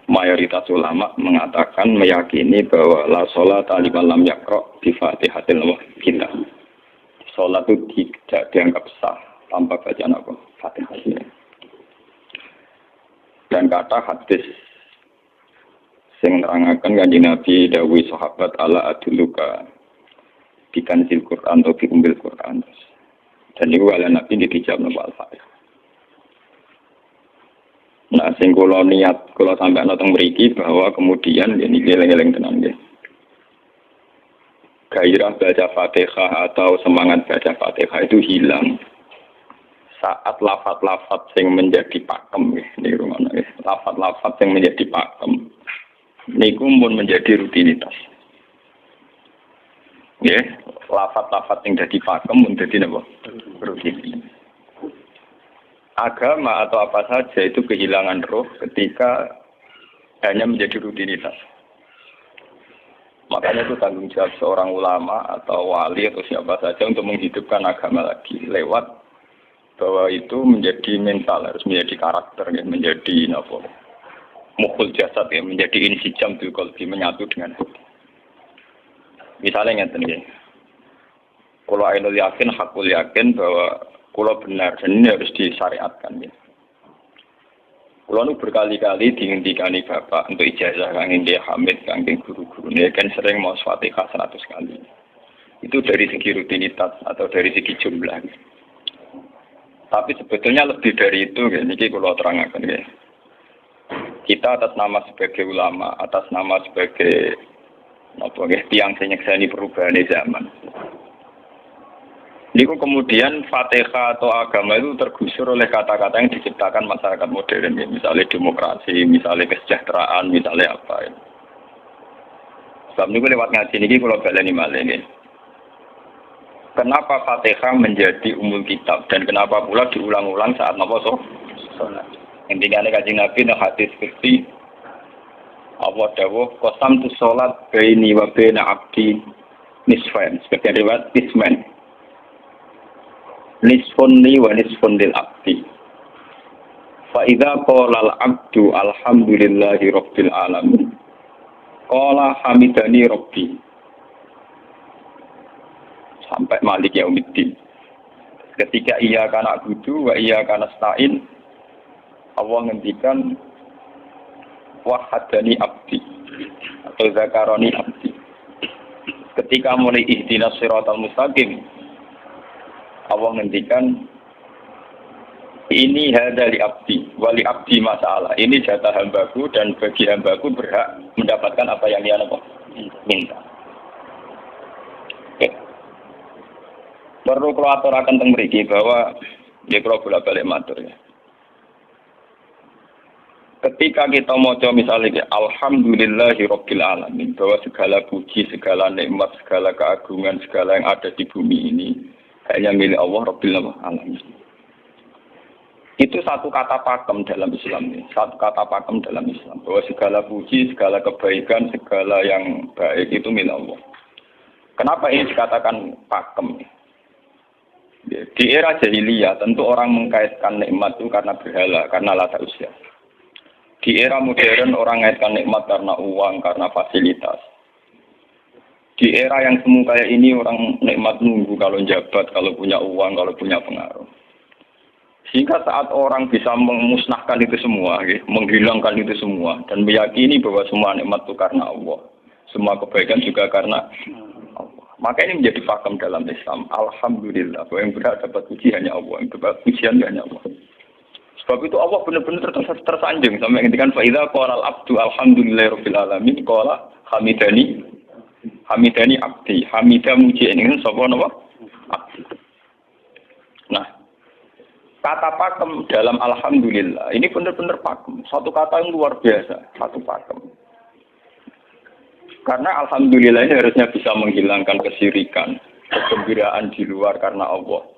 mayoritas ulama mengatakan meyakini bahwa la sholat liman lam yaqra bi Fatihatil kitab. Sholat itu tidak dianggap sah tanpa bacaan apa? Fatihah. Dan kata hadis sing nerangaken Kanjeng Nabi dawuh sahabat ala aduluka bikanzil Quran atau biumbil Quran. Dan itu ala Nabi dijawab napa Al-Fatihah. Nah, sing kula niat kula sampai nonton mriki bahwa kemudian ini geleng-geleng tenan nggih. Gairah baca Fatihah atau semangat baca Fatihah itu hilang saat lafaz-lafaz yang menjadi pakem nggih. Niki rumono nggih. Lafaz-lafaz yang menjadi pakem niku pun menjadi rutinitas. Nggih, lafaz-lafaz yang jadi pakem pun dadi napa? Rutinitas. Agama atau apa saja itu kehilangan roh ketika hanya menjadi rutinitas. Makanya itu tanggung jawab seorang ulama atau wali atau siapa saja untuk menghidupkan agama lagi lewat bahwa itu menjadi mental, harus menjadi karakter, ya, menjadi apa? Mukhul jasad, ya, menjadi insijam bil qalbi, menyatu dengan hati. Misalnya ngeten nggih. Kalau ainul yakin, hakul yakin bahwa kalau benar, dan ini harus disyariatkan. Ya. Kalau nu berkali-kali dihentikan Bapak untuk ijazah kangge dia Hamid, kangge guru-guru ini kan sering mau Fatihah 100 kali. Itu dari segi rutinitas atau dari segi jumlah. Ya. Tapi sebetulnya lebih dari itu, ya. Niki kalau terangkan, ya. Kita atas nama sebagai ulama, atas nama sebagai apa, ya, tiang senyekseni perubahan zaman. Niku kemudian Fatihah atau agama itu tergusur oleh kata-kata yang diciptakan masyarakat modern, ya. Misalnya demokrasi, misalnya kesejahteraan, misalnya apa. Ya. Sebab niku lewat ngaji niki kalau baleni malih nggih. Kenapa Fatihah menjadi umul kitab dan kenapa pula diulang-ulang saat napa salat? Intinya Kanjeng Nabi nang hadis seperti Allah dawuh qasam tu salat baini wa baina abdi nisfain, sebagai riwayat isman. Nisfun li wa nisfun lil abdi. Fa idza qala al abdu alhamdulillahi rabbil alamin. Qala hamidani rabbi. Sampai malik yaumiddin. Ketika ia kana budu wa ia kana stain, Allah ngendikan wahadani abdi atau zakaroni abdi. Ketika mulai ihdinas siratal mustaqim, Allah ngendikan ini hadali abdi wali abdi masalah. Ini jatah hambaku dan bagi hambaku berhak mendapatkan apa yang dia minta. Okay. Perlu kalau aturakan teng mriki bahwa dia kalau bolak-balik matur ya. Ketika kita maca misalnya alhamdulillahi rabbil alamin, bahwa segala puji, segala nikmat, segala keagungan, segala yang ada di bumi ini hanya milik Allah Rabbil Alamin. Itu satu kata pakem dalam Islam. Satu kata pakem dalam Islam. Bahwa segala puji, segala kebaikan, segala yang baik itu milik Allah. Kenapa ini dikatakan pakem? Di era jahiliyah tentu orang mengkaitkan nikmat itu karena berhala, karena lata usia. Di era modern orang mengaitkan nikmat karena uang, karena fasilitas. Di era yang semu kayak ini orang nikmat nunggu kalau jabat, kalau punya uang, kalau punya pengaruh. Sehingga saat orang bisa memusnahkan itu semua, ya, menghilangkan itu semua, dan meyakini bahwa semua nikmat itu karena Allah, semua kebaikan juga karena Allah. Maka ini menjadi pakem dalam Islam. Alhamdulillah, bahwa yang berhak dapat puji hanya Allah, yang dapat pujian hanya Allah. Sebab itu Allah benar-benar tersanjung sampai ngendikan fa idza qala al-abdu alhamdulillahirabbil alamin qala hamidani abdi, hamidah muji ini sapa napa? Abdi. Nah, kata pakem dalam alhamdulillah ini benar-benar pakem, satu kata yang luar biasa, satu pakem. Karena alhamdulillah ini harusnya bisa menghilangkan kesyirikan, kegembiraan di luar karena Allah.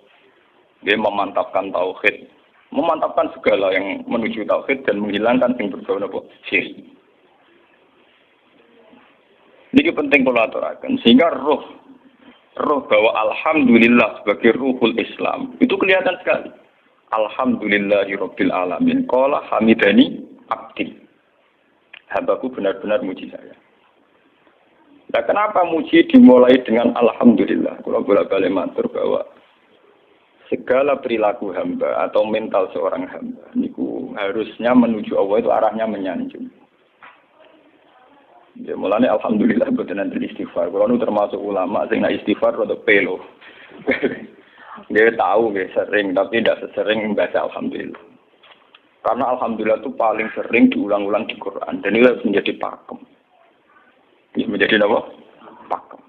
Dia memantapkan tauhid, memantapkan segala yang menuju tauhid dan menghilangkan yang berbau napa? Syirik. Ini penting kalau aturakan, sehingga roh bahwa alhamdulillah sebagai ruhul Islam itu kelihatan sekali. Alhamdulillahirabbil alamin. Qala hamidani abdi. Hambaku benar-benar muji saya. Nah, kenapa muji dimulai dengan alhamdulillah? Kalau bolak-balik matur bahwa segala perilaku hamba atau mental seorang hamba niku harusnya menuju Allah itu arahnya menyanjung. Ya mulanya alhamdulillah mboten nanti istighfar. Kalau nu termasuk ulama sing nak istighfar rada pelo. Dia tahu dia sering tapi tidak sesering membaca alhamdulillah. Karena alhamdulillah itu paling sering diulang-ulang di Quran dan itu harus menjadi pakem. Ini menjadi apa? Pakem.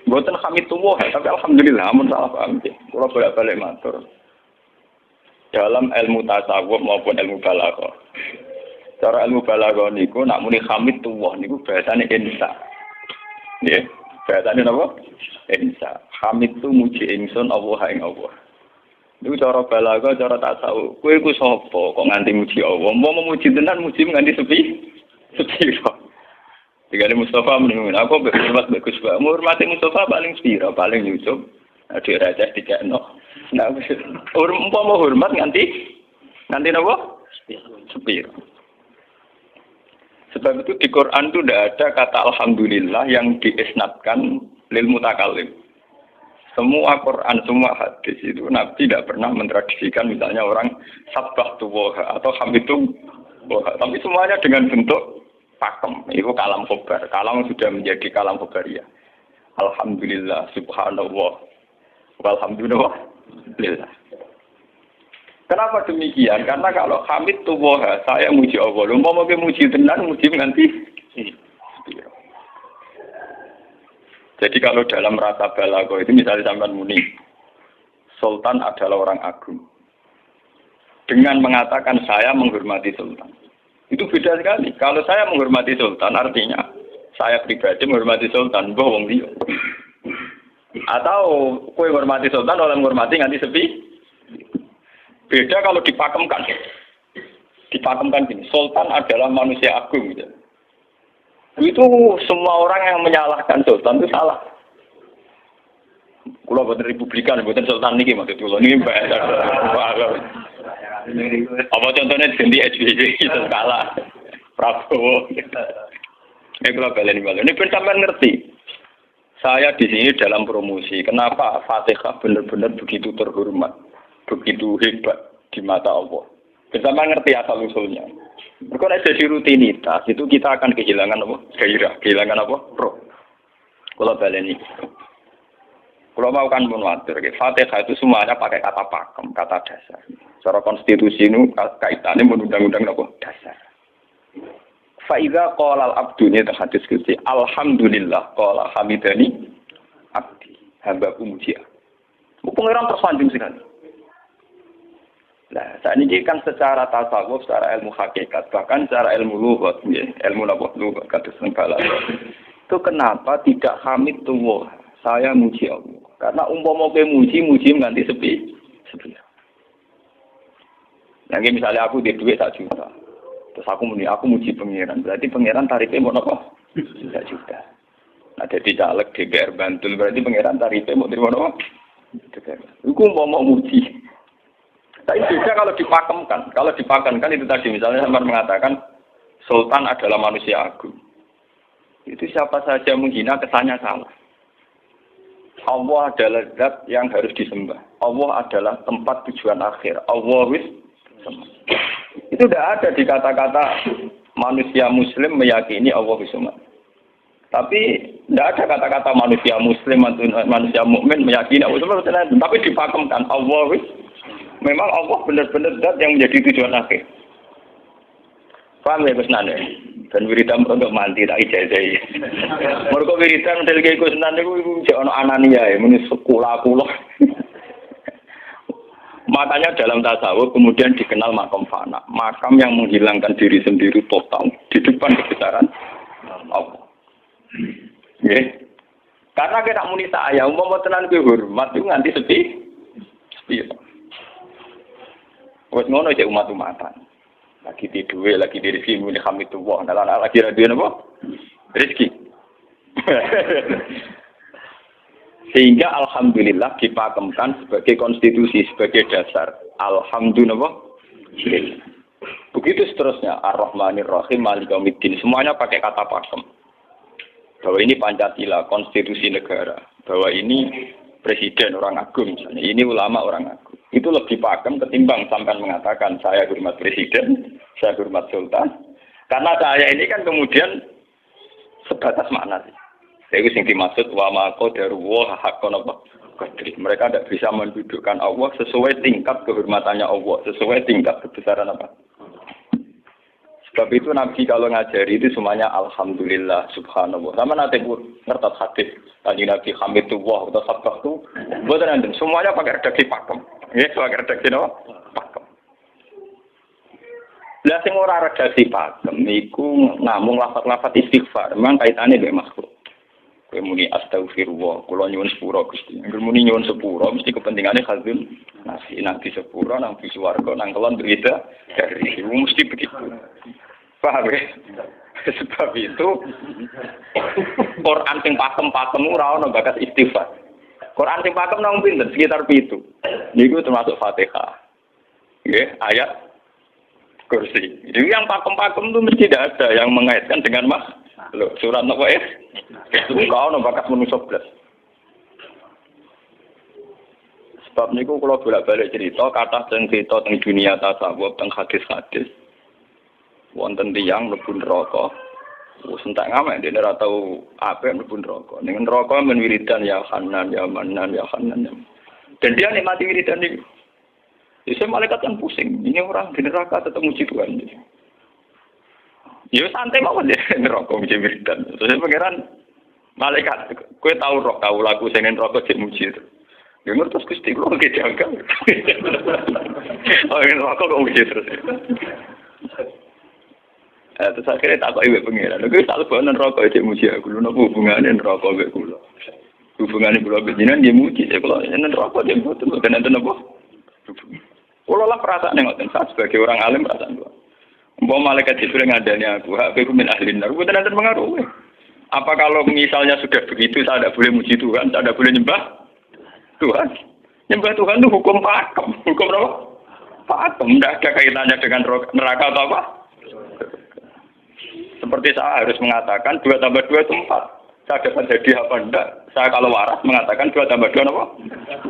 Mboten hamidullah tapi alhamdulillah amun salah paham nggih. Kula bolak-balik matur. Dalam ilmu tasawuf maupun ilmu balaghah. Cara ilmu balaghah niku nak muni hamidullah niku bahasane insa. Nggih, bahasane napa? Insa. Hamid itu muji ingsun Allah ing Allah. Niku cara balaghah, cara tasawuf. Kowe iku sapa kok nganti muji Allah? Mau memuji tenan muji nganti sepi? Digane Mustafa menunggu aku berhormat bagus Pak. Menghormati Mustafa paling sepira, paling Yusuf. Adik raja dikekno. Nah, umpama hormat nganti napa? Sepira. Sebab itu di Quran itu tidak ada kata alhamdulillah yang diisnadkan lil mutakallim. Semua Quran, semua hadis itu Nabi tidak pernah mentradisikan misalnya orang sabbahtu wa atau hamidum wa. Tapi semuanya dengan bentuk pakem. Itu kalam khobar. Kalam sudah menjadi kalam khobariyah. Alhamdulillah, subhanallah, walhamdulillah. Kenapa demikian? Karena kalau hamid tuwoha, saya muji Allah. Mau muji tenan, muji nganti. Jadi kalau dalam rasa balaghah itu misalnya sampean muni, Sultan adalah orang agung. Dengan mengatakan saya menghormati Sultan. Itu beda sekali. Kalau saya menghormati Sultan artinya saya pribadi menghormati Sultan, mbah wong liya. Atau kowe menghormati Sultan oleh menghormati nganti sepi. Beda kalau dipakemkan. Dipakemkan gini, Sultan adalah manusia agung gitu. Itu semua orang yang menyalahkan Sultan itu salah. Kalau buatan Republikan, buatan Sultan ini maksud kula niki bahasa. Apa contohnya ganti SBY itu kalah. Prabowo. Ini kalau baleni malah. Ini pun sampean ngerti. Saya di sini dalam promosi. Kenapa Fatihah benar-benar begitu terhormat, begitu hebat di mata Allah. Bersama ngerti asal usulnya. Kalau jadi rutinitas itu kita akan kehilangan apa? Gairah, kehilangan apa? Roh. Kalau baleni. Kalau mau kan munwatir, Fatihah itu semuanya pakai kata pakem, kata dasar. Secara konstitusi ini kaitannya undang-undang apa? Dasar. Faiza qala al-abdu ni hadis kunci. Alhamdulillah qala hamidani abdi. Hambaku muji. Pengiran tersanjung sekali. Nah, saat ini kan secara tasawuf, secara ilmu hakikat, bahkan secara ilmu lughat, ilmu lughat kata balaghah. Itu kenapa tidak hamid tuwah? Saya muji Allah. Karena umpama kowe muji nganti sepi. Yang misalnya aku di duit 1 juta. Terus aku muji pangeran. Berarti pangeran tarifnya mau apa? 1 juta. Nah, jadi caleg DPR Bantul berarti pangeran tarifnya mau terima apa? Iku mau muji. Tapi beda kalau dipakemkan. Kalau dipakemkan itu tadi misalnya sampai mengatakan Sultan adalah manusia agung. Itu siapa saja menghina kesannya salah. Allah adalah zat yang harus disembah. Allah adalah tempat tujuan akhir. Allah wis. Itu tidak ada di kata-kata manusia muslim meyakini Allah wis. Tapi tidak ada kata-kata manusia muslim atau manusia mukmin meyakini Allah wis. Tapi dipakemkan Allah wis. Memang Allah benar-benar zat yang menjadi tujuan akhir. Paham ya Gus Nane? Dan wiridan untuk mandi tak ijazahi. Mergo wiridan dari Gus Nane iku jek ana anania ya, muni sekolah kula. Makanya dalam tasawuf kemudian dikenal makam fana, makam yang menghilangkan diri sendiri total di depan kebesaran Allah. Nggih. Karena kita muni saya, umpama tenan kuwi hormat itu nganti sepi. Wes ngono cek umat-umatan. Lagi di duwe, lagi di rezeki muni hamidullah. Nah, lagi ra duwe napa? Rezeki. Sehingga alhamdulillah dipakemkan sebagai konstitusi, sebagai dasar. Alhamdulillah. Begitu seterusnya, Ar-Rahmanir Rahim, Maliki Yaumiddin, semuanya pakai kata pakem. Bahwa ini Pancasila, konstitusi negara. Bahwa ini presiden orang agung misalnya, ini ulama orang agung. Itu lebih pakem ketimbang sampai mengatakan saya hormat presiden, saya hormat sultan. Karena saya ini kan kemudian sebatas makna sih. Itu yang dimaksud wa ma qadaru wa haqqan qadri. Mereka tidak bisa mendudukkan Allah sesuai tingkat kehormatannya Allah, sesuai tingkat kebesaran apa. Sebab itu Nabi kalau ngajari itu semuanya alhamdulillah subhanallah. Sama nanti ngertas hadis tadi Nabi hamidullah atau sabah itu bukan nanti semuanya pakai redaksi pakem. Ya, pakai redaksi apa? Pakem. Lah sing ora redaksi pakem iku namung lafaz-lafaz istighfar. Memang kaitannya mbek makhluk. Kowe muni astagfirullah, kula nyuwun sepura Gusti. Angger muni nyuwun sepura mesti kepentingane khazin nasi nang di sepura nang di swarga nang kelon berita dari mesti begitu. Paham ya? Sebab itu Quran sing pakem-pakem ora ono bakas istighfar. Quran sing pakem nang pinten sekitar 7. Niku termasuk Fatihah. Nggih, ayat kursi. Jadi yang pakem-pakem itu mesti tidak ada yang mengaitkan dengan surat apa ya? Kau ono bakas manusia blas. Sebab niku kalau bolak-balik cerita kata cerita tentang dunia tasawuf tentang hadis-hadis. Wonten tiyang mlebu neraka. Wis entek ngamek dene ora tau apik mlebu neraka. Ning neraka men wiridan ya Hanan ya Manan ya Hanan. Dan dia nikmati wiridan iki. Bisa malaikat kan pusing. Ini orang di neraka tetap muji Tuhan. Ya santai mawon ya neraka muji wiridan. Terus pangeran malaikat, kowe tau roh kau lagu sing neraka cek muji. Ya ngertos Gusti kula iki janggal. Oh neraka kok muji terus. Terus akhirnya tak kok iwek pengiran. Lha tak lebokno neraka cek muji aku. Lha napa hubungane neraka mek kula? Hubungane kula bejinan dia muji cek kula neraka cek mboten kena napa? Kula lah perasaan ngoten saya sebagai orang alim perasaan kula. Mbok malaikat Jibril ngadani aku, aku min ahlin nar. Mboten ada pengaruh. Apa kalau misalnya sudah begitu saya tidak boleh muji Tuhan, saya tidak boleh nyembah Tuhan? Nyembah Tuhan itu hukum pakem. Hukum apa? Pakem. Tidak ada kaitannya dengan neraka atau apa? Seperti saya harus mengatakan 2 tambah 2 itu 4. Saya dapat jadi apa enggak? Saya kalau waras mengatakan 2 tambah 2 apa?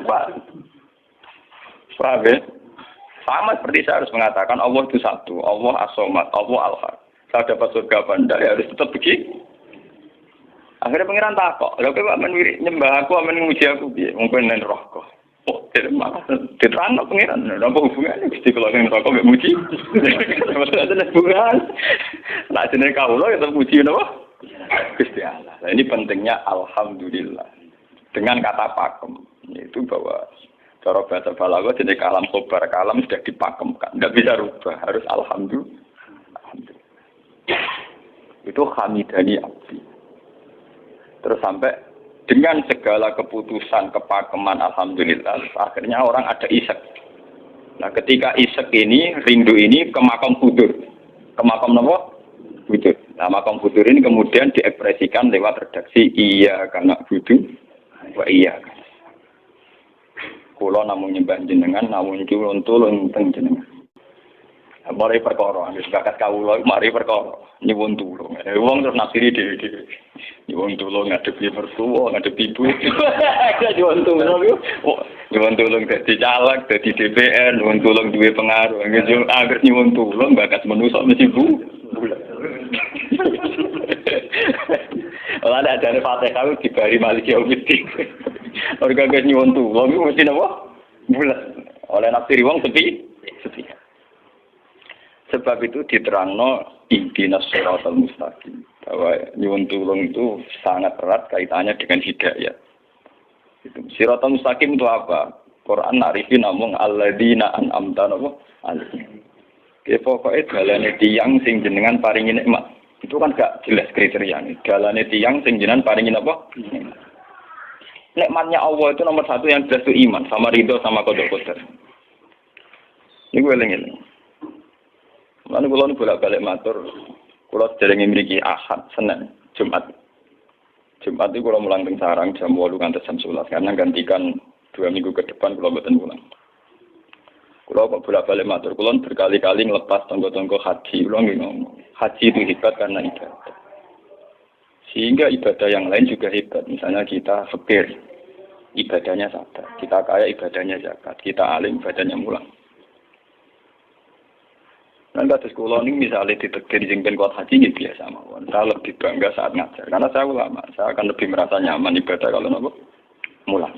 4. Paham ya? Sama seperti saya harus mengatakan Allah itu satu. Allah as-somad, Allah al-har. Saya dapat surga apa enggak? Ya harus tetap begitu. Akhirnya pengiran takok. Lalu kalau aman nyembah aku, aman nguji aku. Mungkin yang rokok. Oh, malah diterang pengiran. Apa hubungannya? Gusti kalau yang rokok gak muji. Maksudnya ada hubungan. Nah, jenis kaulah itu muji apa? Gusti Allah. Nah, ini pentingnya alhamdulillah. Dengan kata pakem. Itu bahwa cara bahasa balaghah jenis kalam khobar. Kalam sudah dipakemkan. Tidak bisa rubah. Harus alhamdulillah. Itu hamidani abdi. Terus sampai dengan segala keputusan kepakeman alhamdulillah akhirnya orang ada isek. Nah ketika isek ini rindu ini ke makam futur. Ke makam apa? Futur. Nah makam futur ini kemudian diekspresikan lewat redaksi iya karena butuh wa iya. Kula namung nyembah jenengan namung nyuwun tulung teng jenengan. Mari perkara, wis bakat kawula mari perkara nyuwun tulung. Wong terus nafsiri dhewe-dhewe. Nyuwun tulung ngadepi mertua, ngadepi ibu. Nyuwun tulung yo. Nyuwun tulung dadi caleg, dadi DPR, nyuwun tulung duwe pengaruh. Angger nyuwun tulung bakat manusa mesti bu. Ora ada jane Fatihah dibari Maliki Yaumiddin. Ora kagak nyuwun tulung mesti napa? Bulat. Oleh nafsiri wong sepi. Sebab itu diterangno ihdinas shiratal mustaqim bahwa nyuwun tulung itu sangat erat kaitannya dengan hidayah. Itu shiratal mustaqim itu apa? Quran narifin namung alladzina an'amta alaihim. Pokoke dalane tiyang sing jenengan paringi nikmat. Itu kan gak jelas kriteriane. Dalane tiyang sing jenengan paringi apa? Nikmatnya Allah itu nomor 1 yang jelas itu iman sama ridho sama qada qadar. Niku eling-eling. Lalu kalau bolak-balik matur, kalau sering memiliki Ahad, Senin, Jumat. Jumat itu kalau mulang teng sarang jam 8 ngantos jam 11 karena gantikan 2 minggu ke depan kalau mboten pulang. Kalau kok bolak-balik matur, kalau berkali-kali ngelepas tonggo-tonggo haji, kalau nggak ngomong. Haji itu hebat karena ibadah. Sehingga ibadah yang lain juga hebat. Misalnya kita fakir, ibadahnya sadar. Kita kaya, ibadahnya zakat. Kita alim, ibadahnya mulang. Dan kata sekolah ini misalnya ditekir jengben kuat haji, ini biasa mawon. Saya lebih bangga saat ngajar. Karena saya ulama, saya akan lebih merasa nyaman ibadah kalau nopo mulang.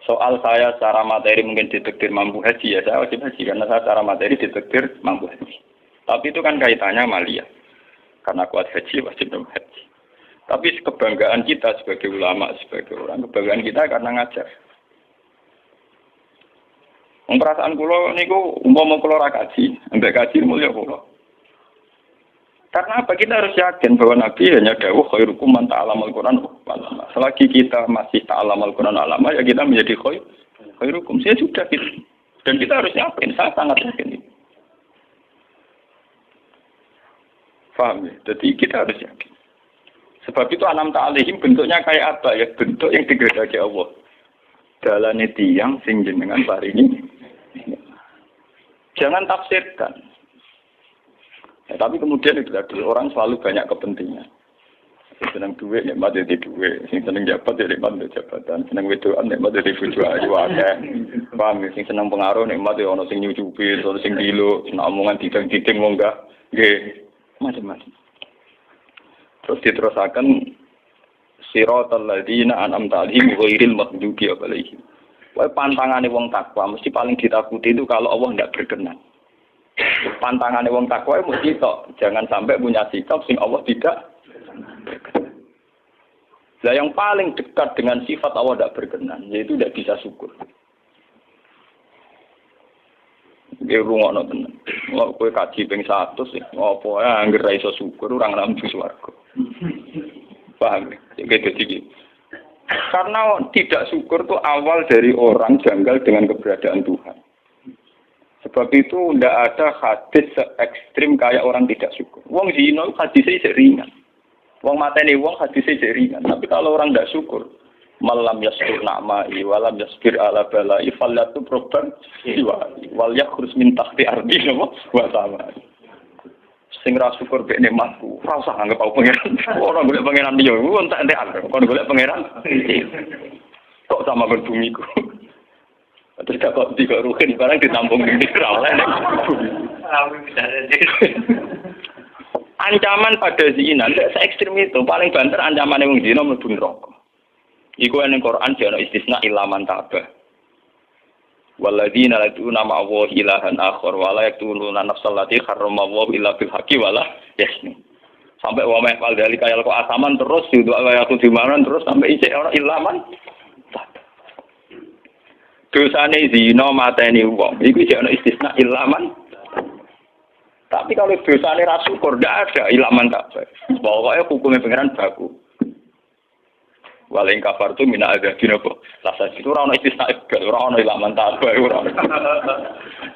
Soal saya secara materi mungkin ditekir mampu haji, ya saya wajib haji. Karena saya secara materi ditekir mampu haji. Tapi itu kan kaitannya malia. Karena kuat haji, wajib nopo haji. Tapi kebanggaan kita sebagai ulama, sebagai orang, kebanggaan kita karena ngajar. Perasaan kula niku umpama kula ra kaji, ambek kaji mulya kula. Karena apa? Kita harus yakin bahwa Nabi hanya dawuh khairukum man ta'allamal Qur'an walama. Selagi kita masih ta'allamal Qur'an alama, ya kita menjadi khairukum. Saya sudah gitu. Dan kita harus yakin, saya sangat yakin itu. Paham ya? Jadi kita harus yakin. Sebab itu anam ta'alihim bentuknya kayak apa ya? Bentuk yang digedaki Allah. Dalane tiyang sing jenengan paringi. Jangan tafsirkan. Ya, tapi kemudian itu tadi orang selalu banyak kepentingan. Senang duit, nikmat jadi duit. Senang jabat, jadi nikmat jabatan. Senang wedoan, nikmat jadi bojo ayu akeh. Paham ya? Sing senang pengaruh, nikmat ya ono sing nyucupi, ono sing gilo, senang omongan didang-diding wong enggak. Nggih, macam-macam. Terus diterusaken siratal ladzina an'amta 'alaihim ghairil maghdubi 'alaihim. Wae pantangane wong takwa mesti paling ditakuti itu kalau Allah tidak berkenan. Pantangane wong takwa mesti tok, jangan sampai punya sikap sing Allah tidak berkenan. Lah yang paling dekat dengan sifat Allah tidak berkenan yaitu tidak bisa syukur. Nggih rungokno tenan. Kok kowe kaji ping 100 sih, ngopo ae anggere ra iso syukur ora ngambu swarga. Paham? Jadi karena tidak syukur itu awal dari orang janggal dengan keberadaan Tuhan. Sebab itu tidak ada hadis se-ekstrim kayak orang tidak syukur. Wong zina hadisnya ringan. Wong mateni wong hadisnya ringan. Tapi kalau orang tidak syukur, malam yaskur na'ma'i walam yaskir ala bala'i fallatu proban wal yakhruj min tahti ardi wa sama. Sing ra syukur mek nikmatku, ora usah anggap aku pangeran. Ora golek pangeran liya, ku entek-entekan. Kon golek pangeran. Kok sama kon bumiku. Terus kok tiga ruhin barang ditampung di ora oleh. Ancaman pada zina, se ekstrem itu paling banter ancamane wong zina mlebu neraka. Iku ning Quran jane istisna ilaman tabah. Walladzina laduna ma'allahi ilahan akhar wa la yaqtuluna nafsal lati harramallahu illa bil haqqi wa la yasnu. Sampai wa ma'al dalika kaya kok asaman terus itu ayatun dimanan terus sampai isih ora ilaman. Dosane zina mateni wong iku jek ana istisna ilaman. Tapi kalau dosane ra syukur ndak ada ilaman tak. Pokoke hukume pangeran baku. Waling kafar tu mina ada dina kok. Lasa itu ora ono istisna ora ono ilaman tak ora.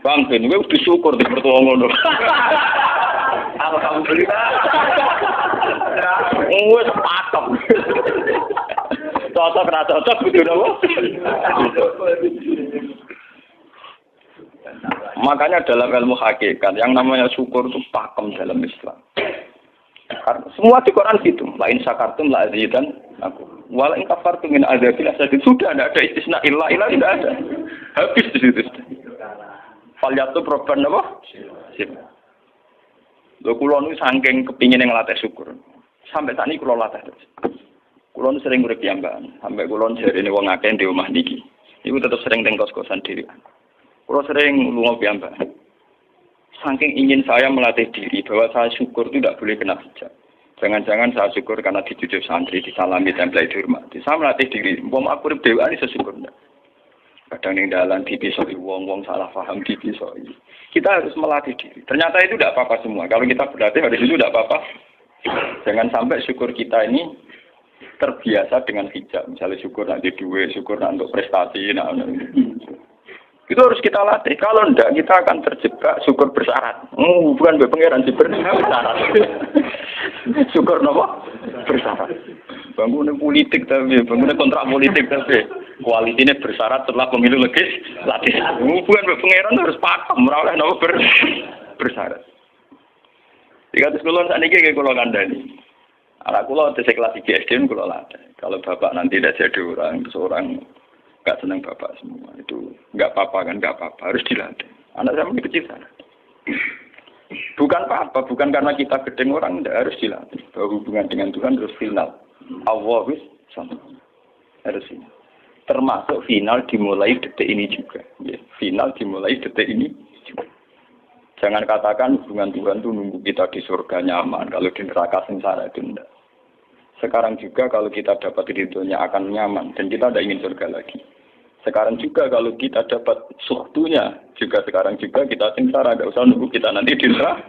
Bang ben kowe kudu syukur di pertuwa ngono. Alhamdulillah. Wes patok. Cocok ra cocok kudu nopo? Makanya dalam ilmu hakikat yang namanya syukur itu pakem dalam Islam. Karena semua di Quran gitu. Lain syakartum la azidan aku. Walain kafartum min adzabil asadid. Sudah tidak ada istisna illa tidak ada. Habis di situ. Falyatu proban apa? Sip. Lho kula nu saking kepingin ngelatih syukur. Sampai saat ini kula latih terus. Kula nu sering urip piyambakan. Sampai kula jarene wong akeh di omah niki. Iku tetep sering teng kos-kosan dhewe. Kula sering lunga piyambakan. Saking ingin saya melatih diri bahwa saya syukur itu tidak boleh kena hijab. Jangan-jangan saya syukur karena dicucuk santri, disalami, tempel dihormati. Saya melatih diri. Aku urip dhewe ini sesyukur ndak. Kadang ning dalan dipisoi wong salah paham dipisoi. Kita harus melatih diri. Ternyata itu tidak apa-apa semua. Kalau kita berlatih dari situ tidak apa-apa. Jangan sampai syukur kita ini terbiasa dengan hijab. Misalnya syukur nanti duit, syukur nanti untuk prestasi. Itu harus kita latih. Kalau enggak, kita akan terjebak syukur bersyarat. Bukan pangeran sih bersyarat. Syukur apa? Bersyarat. Bangunan politik tapi, bangunan kontrak politik tapi. Koalisinya bersyarat setelah pemilu legislatif. Hubungan pangeran harus pakem, ora oleh napa bersyarat. Jika terus kulon saat ini kalau kandani, anak kulon tes kelas 3 SD kulon latih. Kalau bapak nanti tidak jadi seorang nggak senang bapak semua itu nggak apa-apa kan, nggak apa-apa, harus dilatih. Anak saya masih kecil sana. Bukan apa-apa, bukan karena kita gedeng orang, tidak harus dilatih. Bahwa hubungan dengan Tuhan terus final. Allah wis sama. Harus ini. Termasuk final dimulai detik ini juga. Ya, final dimulai detik ini juga. Jangan katakan hubungan Tuhan itu nunggu kita di surga nyaman, kalau di neraka sengsara itu tidak. Sekarang juga kalau kita dapat ridhonya akan nyaman, dan kita tidak ingin surga lagi. Sekarang juga kalau kita dapat suhtunya, juga sekarang juga kita sengsara, tidak usah nunggu kita nanti di neraka.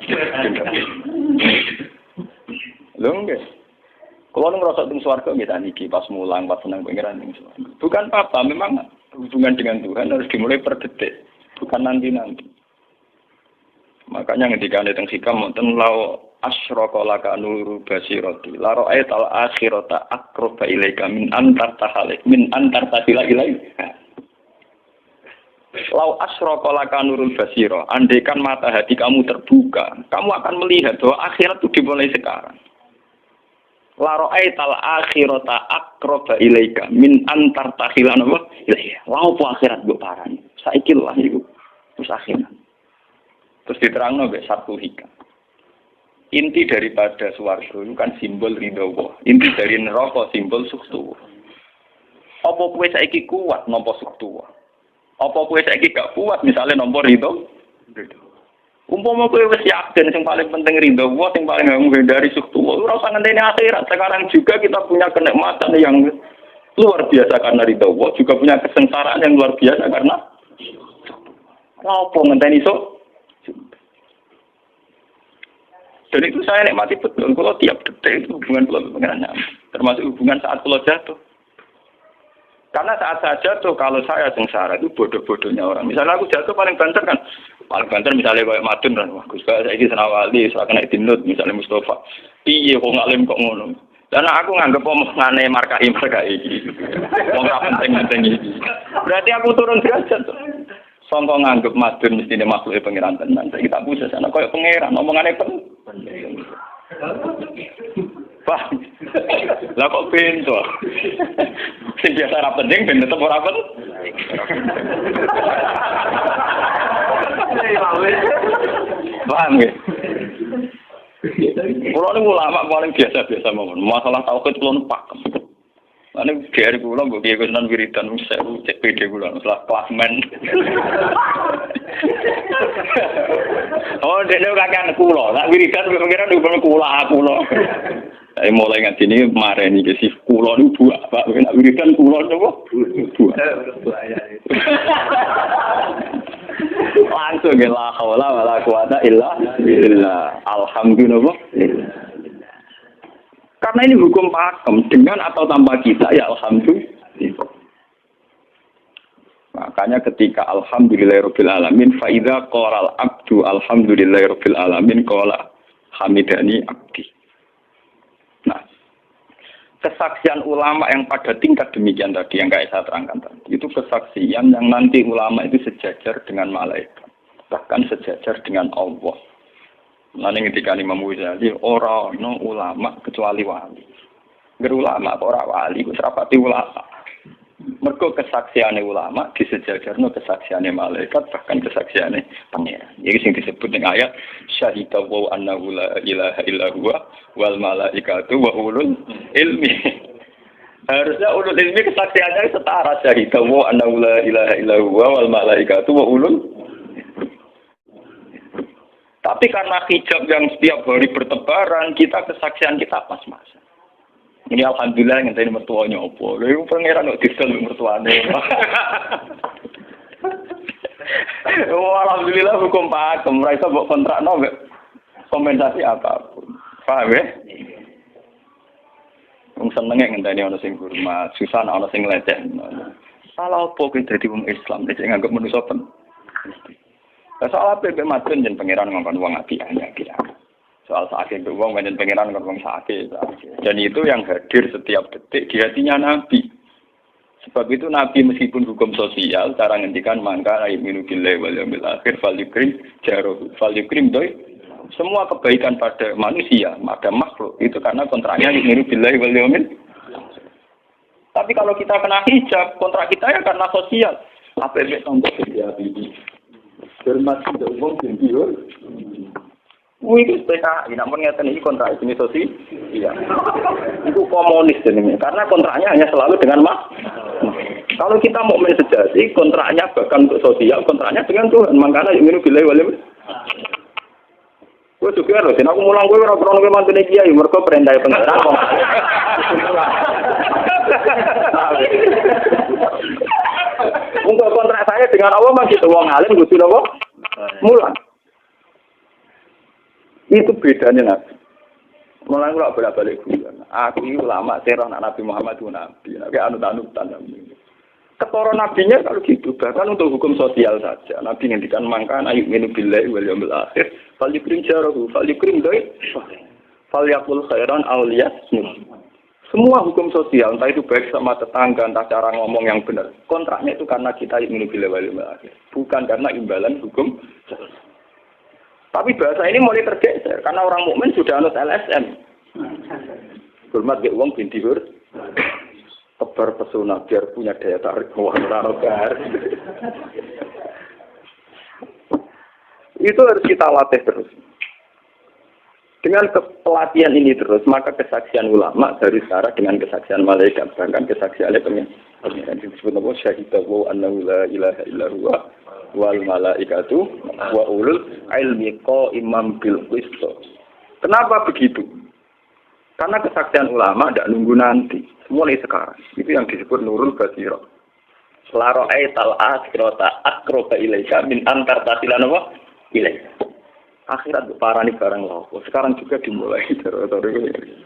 Loh enggak. Kalau ngerasa teng swarga kita niki pas mulang, pas senang pengiran teng swarga. Bukan apa, memang hubungan dengan Tuhan harus dimulai per detik, bukan nanti-nanti. Makanya ketika ada teng hikam wonten lau asyraka laka nuru basirati la ra'aital akhirata aqraba ilaika min antar tahalik min antar tahila ilaika. Lau asyraka laka nurul basira, andaikan mata hati kamu terbuka, kamu akan melihat bahwa akhirat itu dimulai sekarang. La ra'aital akhirata aqraba ilaika min antar tahila ilaika. Lau po akhirat mbok parani. Saiki lho iku terus akhirat. Terus diterangno mbek satu hikam. Inti daripada swarga itu kan simbol ridho Allah. Inti dari neraka simbol suktu. Apa kowe saiki kuat nampa suktu? Apa kowe saiki gak kuat misalnya nampa ridho? Umpama kowe wis yakin sing paling penting ridho Allah, sing paling menghindari suktu, ora usah ngenteni akhirat. Sekarang juga kita punya kenikmatan yang luar biasa karena ridho Allah, juga punya kesengsaraan yang luar biasa karena apa ngenteni sok? Dan itu saya nikmati betul. Kalau tiap detik itu hubungan kalau pengenannya, termasuk hubungan saat kalau jatuh. Karena saat saya jatuh, kalau saya sengsara itu bodoh-bodohnya orang. Misalnya aku jatuh paling banter kan, paling banter misalnya kayak Madun kan, wah Gus saya ini senawali, saya kena dinut, misalnya Mustafa, iya kok ngalim kok ngono. Dan aku nganggep omongane markai ini, omong penting ini. Berarti aku turun derajat tuh. Songko nganggep Madun mesti makhluk pengiran tenan. Saya kita pusat sana koyo pengiran omongane penting. Wah. Lah kok pintu. Sing biasa ora penting ben tetep ora penting. Paham ya? Kulo niku ulama paling biasa-biasa mawon. Masalah tauhid kulo pakem. Ane biar kula mbok kiye Gunan wiridan sewu cek PD kula setelah klasmen. Oh, dene kakean kula. Nek wiridan pengiran hubungan kula. Saya mulai ngaji ini mareni ke si kula niku buak, Pak. Nek wiridan kula napa? Buak. Langsung la haula wala quwata illa billah. Alhamdulillah. Karena ini hukum pakem, dengan atau tanpa kita, ya alhamdulillah. Makanya ketika alhamdulillahirabbil alamin fa idza qala al abdu alhamdulillahirabbil alamin qala hamidani abdi. Nah, kesaksian ulama yang pada tingkat demikian tadi yang kayak saya terangkan tadi, itu kesaksian yang nanti ulama itu sejajar dengan malaikat, bahkan sejajar dengan Allah. Nanti ketika Imam Ghazali orang no ulama kecuali wali. Ulama orang wali, serapati ulama. Mergo kesaksiane ulama disejajarno kesaksiane malaikat bahkan kesaksiane pangeran. Iki sing disebut ning ayat syahidallahu annahu la ilaha illa huwa wal malaikatu wa ulul ilmi. Harusnya ulul ilmi kesaksiannya setara syahidallahu annahu la ilaha illa huwa wal malaikatu wa ulul. Tapi karena hijab yang setiap hari bertebaran, kita kesaksian kita pas-pasan. Ini alhamdulillah yang tadi mertuanya opo. Lalu pangeran kok disel mertuane. Oh, alhamdulillah hukum pakem. Mereka buat kontrak kompensasi apapun. Paham ya? Wong senenge ngenteni ana sing hormat, susah ana sing leceh. Salah opo kuwi dadi wong Islam nek nganggep manusa pen. Soal apa yang matun dan pangeran ngomong uang apiannya kira. Soal sakit uang dan pangeran ngomong sakit. Dan itu yang hadir setiap detik di hatinya Nabi. Sebab itu Nabi meskipun hukum sosial, cara ngendikan mangka ayyuminu billahi wal yawmil akhir falyukrim jarohu falyukrim doi. Semua kebaikan pada manusia, pada makhluk itu karena kontraknya ayyuminu billahi wal yawmil. Tapi kalau kita kena hijab, kontrak kita ya karena sosial. Apa yang contoh dia ini? Hormat tidak umum sendiri. Wih, PKI, namun ngeten ini kontrak ini sosial. Iya. Itu komunis jadinya, karena kontraknya hanya selalu dengan Kalau kita mukmin sejati, kontraknya bahkan untuk sosial, kontraknya dengan Tuhan. Makanya ini bilai wali. Gue juga harus, aku mulang gue orang-orang gue mantu kiai, mereka perintah pengeran. Untuk kontrak saya dengan Allah masih tuh wong alim, gue sudah kok mulang. Itu bedanya Nabi. Mulai kalau bolak-balik guyon. Aku ini ulama serah Nabi Muhammad itu Nabi. Nabi anut-anutan Nabi. Ketara nabinya kalau gitu. Bahkan untuk hukum sosial saja. Nabi ngendikan mangkan ayyuminu billahi wal yawmil akhir. Falyukrim jarahu. Falyukrim doi. Falyakul khairan awliyat. Semua hukum sosial. Entah itu baik sama tetangga. Entah cara ngomong yang benar. Kontraknya itu karena kita ayyuminu billahi wal yawmil akhir. Bukan karena imbalan hukum sosial. Tapi bahasa ini mulai tergeser karena orang mukmin sudah anut LSM. Hormat ke uang binti hur. Tebar pesona biar punya daya tarik uang rarogar. Itu harus kita latih terus. Dengan pelatihan ini terus, maka kesaksian ulama dari sekarang dengan kesaksian malaikat, bahkan kesaksian pengen disebut nama syahidahu annahu la ilaha illa huwa wal malaikatu wa ulul ilmi qaiman bil qist. Kenapa begitu? Karena kesaksian ulama tidak nunggu nanti, mulai sekarang. Itu yang disebut nurul basirah. Selaro aital akhirata akroba ilaika min antar tasilan apa? Ilaika. Akhirat parani barang laku. Sekarang juga dimulai dari ini.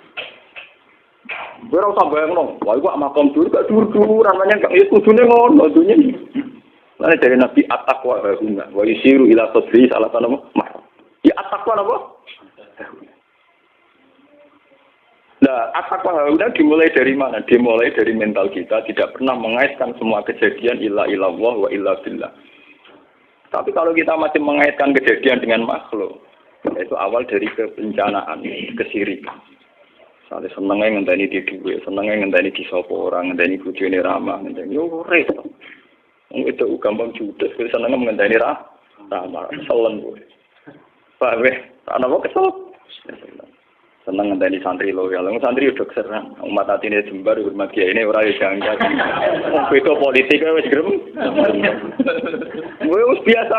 Ora usah bayangno, wah iku makom dur gak dur-dur namanya gak ya kudune ngono dunya. Lan dari Nabi at-taqwa wa yusiru ila sadri salah tanama. Ya at-taqwa apa? Nah, at-taqwa dimulai dari mana? Dimulai dari mental kita, tidak pernah mengaitkan semua kejadian illa illallah wa illa billah. Tapi kalau kita masih mengaitkan kejadian dengan makhluk, itu awal dari kebencanaan, kesirikan. Misalnya senengnya ngenteni di duwe, senengnya ngenteni di sopo orang, ngenteni bojone ramah, ngenteni yo repot. Itu gampang judes, senengnya ngenteni ramah, selen kowe. Pak weh, ana kok kesel. Seneng ngenteni santri loyal. Santri udah keserang. Umat atine jembar hormat kiai ini ora jangka. Beda politik wis grem. Wis biasa.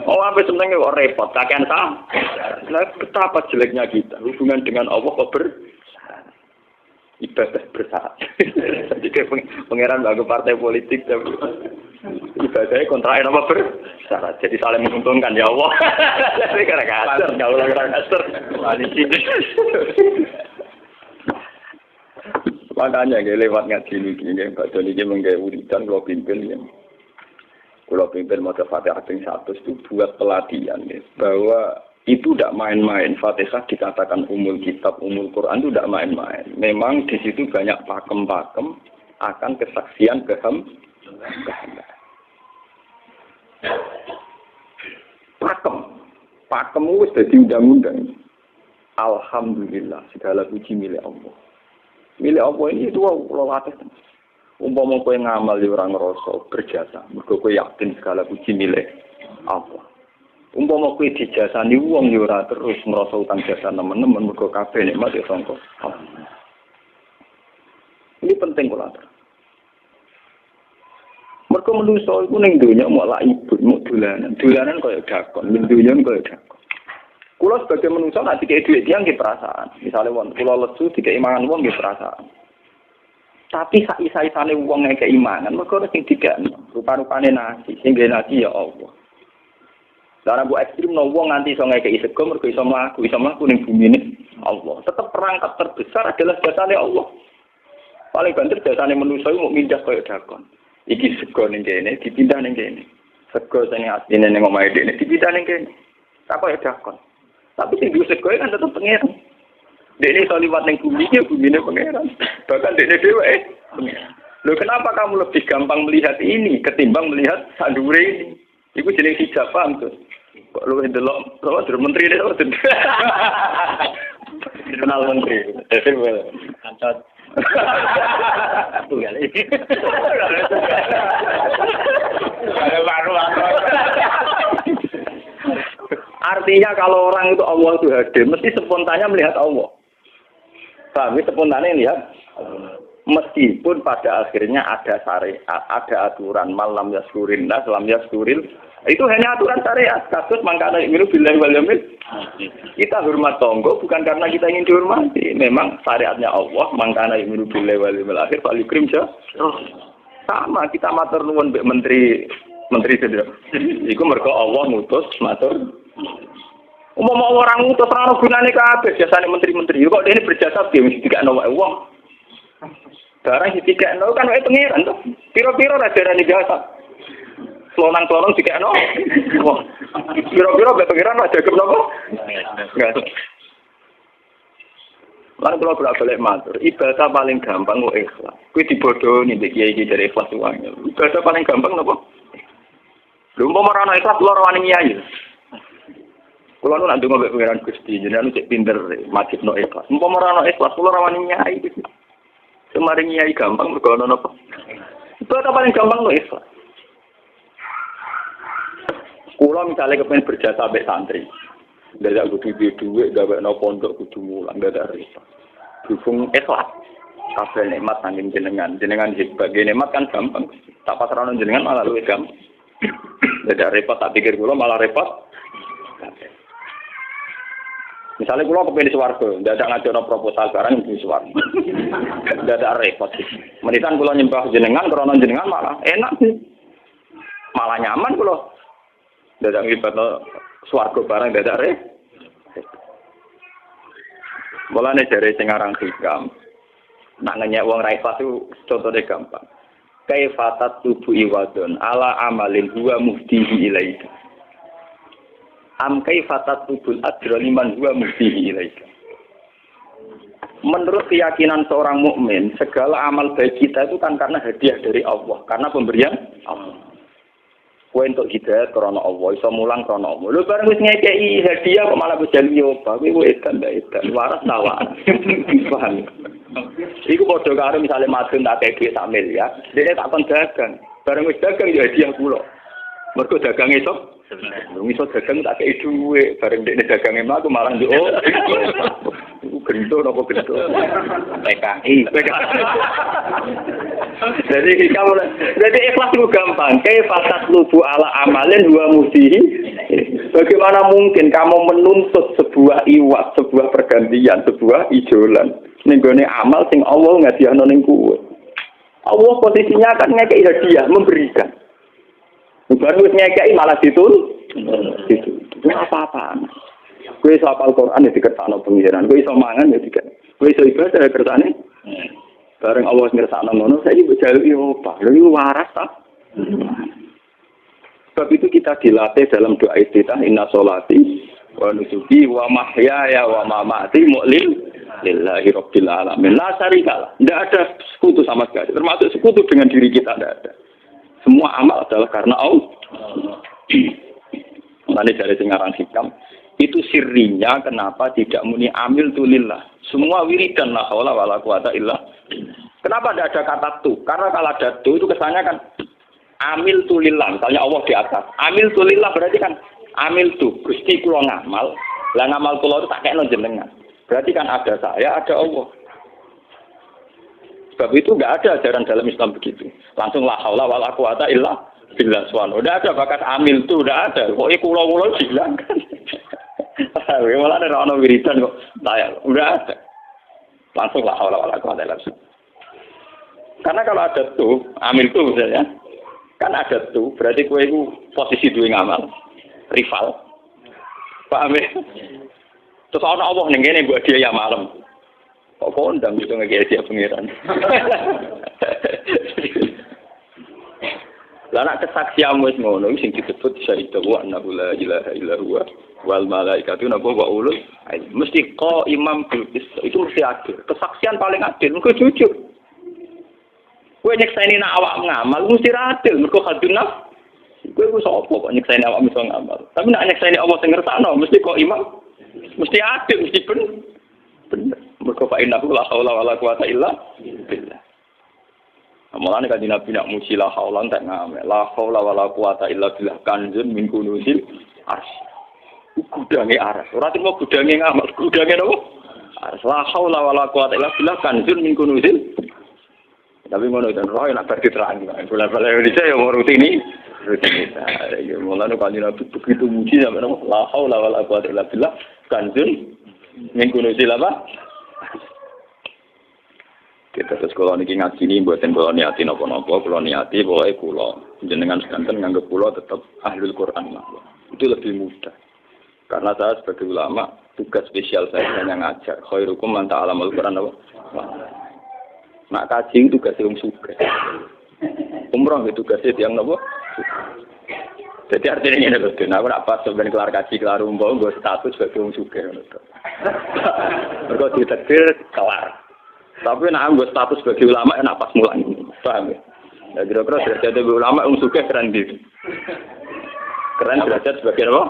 Oh, apa seneng kok repot, kakean sam. Lah betapa jeleknya kita hubungan dengan Allah kok ibadah bersyarat. Jadi pangeran bagi partai politik tapi ibadahnya kontrak apa bersyarat. Jadi saling menguntungkan ya Allah. Jadi kadang-kadang enggak ulang-ulang makanya lewat ngaji ini Pak Doni ini menggawe wiridan kalau pimpin ya. Kalau pimpin mau Fatihah ping 100 itu buat pelatihan ya, bahwa itu tidak main-main. Fatihah dikatakan umul kitab, umul Quran itu tidak main-main. Memang di situ banyak pakem-pakem akan kesaksian kehendak. Pakem itu sudah diundang-undang. Alhamdulillah segala puji milik Allah. Milik Allah ini itu Allah latih. Umpama kowe ngamal di orang ngerasa berjasa, mergo kowe yakin segala puji milik Allah. Umpama kowe dijasani wong yo ora terus ngrasa utang jasa nemen-nemen mergo kabeh nikmat ya sangka. Ini penting kula atur. Mergo menungso iku ning donya mau lak ibu, mau dolanan. Dolanan koyo dakon, ning donya koyo dakon. Kula sebagai menungso nek dikek dhuwit dia nggih perasaan. Misale wong kula lesu dikek imangan wong nggih perasaan. Tapi sak-isane wong nek keimangan mergo sing dikekno rupa-rupane nasi, sing ngene nasi ya Allah. Lah bu ekstrim no wong nganti iso ngekeki sego mergo iso mlaku ning bumine Allah. Tetep perangkat terbesar adalah jasane Allah. Paling banter jasane manusa iku mung mindah kaya dakon. Iki sego ning kene dipindah ning kene. Sego sing asline ning omahe dene dipindah ning kene. Tak kaya dakon. Tapi sing duwe sego kan tetep pengen. Dene iso liwat ning bumi iki bumine pangeran. Bahkan dene dhewe pangeran. Loh kenapa kamu lebih gampang melihat ini ketimbang melihat sandure ini? Iku jeneng hijab paham tuh. Kok lu ndelok kalau menteri deh kok. Kenal menteri. Jadi kantor. Tunggal ini. Artinya kalau orang itu Allah itu hadir, mesti spontannya melihat Allah. Tapi spontannya lihat, meskipun pada akhirnya ada syariat, ada aturan malam yaskurin nas, lam yaskuril, itu hanya aturan syariat. Kasus mangkana ingin billahi wal yaumil. Kita hormat tonggo bukan karena kita ingin dihormati. Memang syariatnya Allah, mangkana ingin billahi wal yaumil akhir fal yukrim ja. Sama kita matur nuwun mbek menteri sendiri. Iku mergo Allah ngutus matur. Umum orang ngutus ora ono gunane kabeh biasane menteri-menteri. Kok dene berjasa piye mesti dikakno wae wong. Barang dikakno kan wae pengiran to. Piro-piro ra darani jasa. Selonang-selonang dikakno. Wah. Piro-piro mbek pengiran ra jagem napa? Enggak. Lan kula bolak-balik matur, ibadah paling gampang kok ikhlas. Kuwi dibodohi nek kiai iki dari ikhlas uang. Ibadah paling gampang napa? Lha umpama ora ana ikhlas kula ora wani nyai. Kula nu nak ndonga mbek pangeran Gusti, jenengan cek pinter majibno ikhlas. Umpama ora ana ikhlas kula ora wani nyai. Semari nyai gampang mergo ana napa? Ibadah paling gampang kok ikhlas. Kula misalnya kepengen berjasa mbek santri. Dari aku duwe gawe no pondok kudu mulang gak ada repot. Dukung ikhlas. Kabeh nikmat nanging jenengan sebagai nikmat kan gampang. Tak pasrah jenengan malah luwih gampang. Gak repot tak pikir kula malah repot. Misalnya kula kepengin swarga, ndak ada ngajono proposal barang di swarga. Ndak ada repot. Menitan kula nyembah jenengan krana jenengan malah enak sih. Malah nyaman kula. Ndak ada ngibadno swarga barang ndak ada repot. Mulane jare sing aran hikam. Nak ngenyek wong ra ikhlas itu contone gampang. Kaifatat tubu iwadon ala amalin huwa muftihi ilaika. Am kaifatat tubul adra liman huwa muftihi ilaika. Menurut keyakinan seorang mukmin, segala amal baik kita itu kan karena hadiah dari Allah, karena pemberian Allah. Kowe entuk hidayah krana Allah, iso mulang krana Allah. Lho bareng wis ngekeki hadiah kok malah bejali yo, kowe edan waras tawa. Paham. Iku padha karo misale madun tak keki sak miliar, dene tak kon dagang. Bareng wis dagang ya hadiah kula. Mergo dagang iso dagang tak kei dhuwit, bareng dene dagange mlaku malah yo. Gendho napa gendho. PKI. Jadi ikhlas itu gampang. Kaifatat lubu ala amalin wa muftihi. Bagaimana mungkin kamu menuntut sebuah iwat, sebuah pergantian, sebuah ijolan ning gone amal sing Allah ngadiahno ning kuwe. Allah posisinya kan ngekeki hadiah, memberikan. Baru wis ngekeki malah ditul. Itu apa-apaan. Kowe iso hafal Quran ya dikersakno pengiran, kowe iso mangan ya dikek. Kowe iso ibadah ya kersane. Bareng Allah ngersakno ngono, saiki mbok jaluki opo? Lha iku waras ta? Sebab itu kita dilatih dalam doa iftitah inna sholati wa nusuki wa mahyaya wa mamati lillahi rabbil alamin. La syarikalah. Tidak ada sekutu sama sekali. Termasuk sekutu dengan diri kita tidak ada. Semua amal adalah karena Allah. Mulane dari singarang hikam itu sirrinya kenapa tidak muni amil tu lillah. Semua wiridan la haula wala quwata illa. Kenapa tidak ada kata tu? Karena kalau ada tu itu kesannya kan amil tu lillah. Misalnya Allah di atas. Amil tu lillah berarti kan amil tu Gusti kula ngamal. Lah ngamal kula itu tak kekno jenengan. Berarti kan ada saya, ada Allah. Sebab itu enggak ada ajaran dalam Islam begitu. Langsung la haula wala quwata illa billah subhanahu. Udah ada bakat amil tu, udah ada. Kok kula-kula bilang kan. Malah ada orang wiridan kok, udah ada. Langsung lah awal-awal aku ada langsung. Karena kalau ada tuh, amil tuh misalnya, kan ada tuh, berarti kue itu posisi dua ngamal, rival. Paham ya? Terus orang Allah nenggene buat dia yang malam. Kok kondang gitu ngegesi dia pengiran. Lah nek kesaksian wis ngono sing disebut syahidu wa annahu la ilaha illa huwa wal malaikatu napa wa ulul mesti imam bil qist itu mesti adil. Kesaksian paling adil engko jujur. Kowe nyekseni nak awak ngamal mesti adil, mergo hadun nafs. Kowe ku sapa kok nyekseni awak iso ngamal. Tapi nak nyekseni Allah sing ngersakno mesti kok imam. Mesti adil, mesti bener. Mergo fa innahu la haula wala quwata illa billah. Amalan kanjeng Nabi nak muji la haula tak ngamal. La haula wala quwata illa billah kanjun min kunuzil arsy. Gudange aras. Ora timo gudange ngamal, gudange napa? Aras. La haula wala quwata illa billah kanjun min kunuzil. Tapi ngono dan roh nak diterang. Bola-bola Indonesia yang rutini. Ya mulane kanjeng Nabi begitu muji sampai napa? La haula wala quwata illa billah kanjun min kunuzil apa? Kita terus kalau niki ngaji ini buatin kalau niati nopo-nopo, kalau niati boleh kulo jenengan sedanten nganggep kulo tetap ahlul Quran lah. Itu lebih mudah. Karena saya sebagai ulama tugas spesial saya hanya ngajar. Khairukum man ta'allamal Quran apa? Nak kaji tugas yang sugih. Umroh itu tugasnya yang nopo? Jadi artinya ini loh, nah aku nak pas sebenarnya kelar kaji kelar umroh gue status sebagai orang sugih. Mereka ditakdir kelar. Tapi nak gue status sebagai ulama enak pas mulang, paham ya? Ya kira-kira derajat sebagai ulama suka keren gitu. Keren derajat sebagai apa?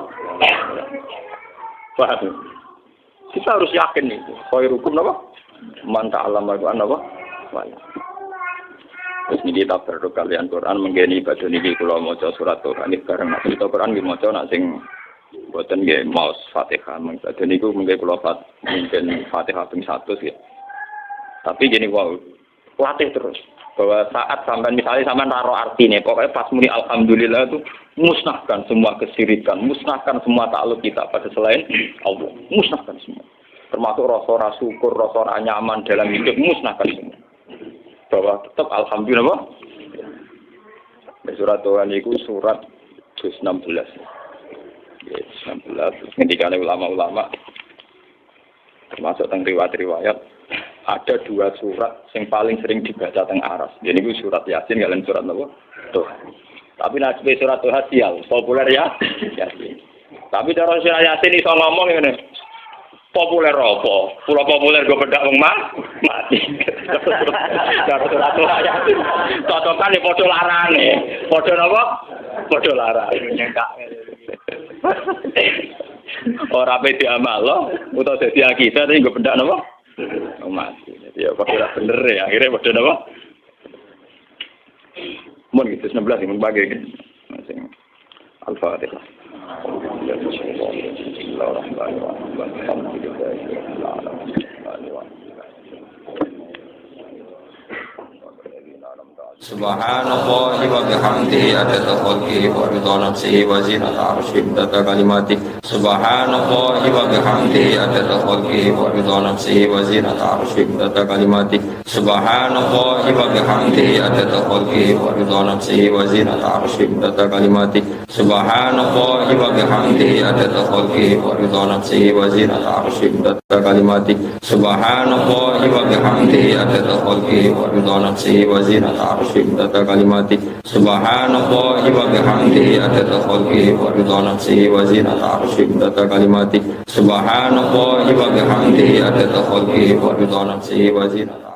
Paham ya? Kita harus yakin itu. Khairukum apa? Man ta'allamal Qur'an apa? Terus ini kita berdoa kalian Quran menggeni ibadah niki kula maca surat Quran iki bareng nek kita Quran nggih maca nak sing boten nggih maos Fatihah mengko niku mengke kula mungkin Fatihah ping 100 ya. Tapi gini wow, latih terus bahwa saat sampai misalnya sampai naruh artinya, pokoknya pas muni alhamdulillah itu musnahkan semua kesirikan, musnahkan semua takluk kita pada selain Allah, musnahkan semua. Termasuk rasa syukur, rasa nyaman dalam hidup, musnahkan semua. Bahwa tetap alhamdulillah. Surat Tuhan itu surat 16. 16. Ketika ulama-ulama termasuk tentang riwayat-riwayat. Ada 2 surat yang paling sering dibaca teng aras. Jadi itu surat Yasin kalian surat apa? Tuhan. Tapi nanti surat Tuhan sial, populer ya Yasin. Tapi cara surat Yasin iso ngomong ngene. Populer apa? Pulau populer gue bedak wong mati. Cara surat Tuhan Yasin. Totokan di padha larane. Padha napa? Padha larane nyekak. Ora pede amal lo, utawa dadi akidah tapi gue bedak napa? Mati. Jadi ya pada bener ya. Akhirnya pada apa? Mun gitu 16 yang bagi gitu. Al-Fatihah. Subhanallah wa bihamdihi adada khalqihi wa ridha nafsihi wa zinata arsyihi adada kalimatihi. Subhanallah wa bihamdihi adada khalqihi wa ridha nafsihi wa zinata arsyihi adada kalimatihi. Subhanallah wa bihamdihi adada khalqihi wa ridha nafsihi wa zinata arsyihi adada kalimatihi. Subhanallah wa bihamdihi adada khalqihi wa ridha nafsihi wa zinata arsyihi adada kalimatihi. Subhanallah wa bihamdihi adada khalqihi wa ridha nafsihi wa zinata arsyihi adada kalimatihi. Subhanallah wa bihamdihi adada khalqihi wa ridha nafsihi wa zinata arsyihi adada kalimatihi. Subhanallah wa bihamdihi adada khalqihi wa ridha nafsihi wa zinata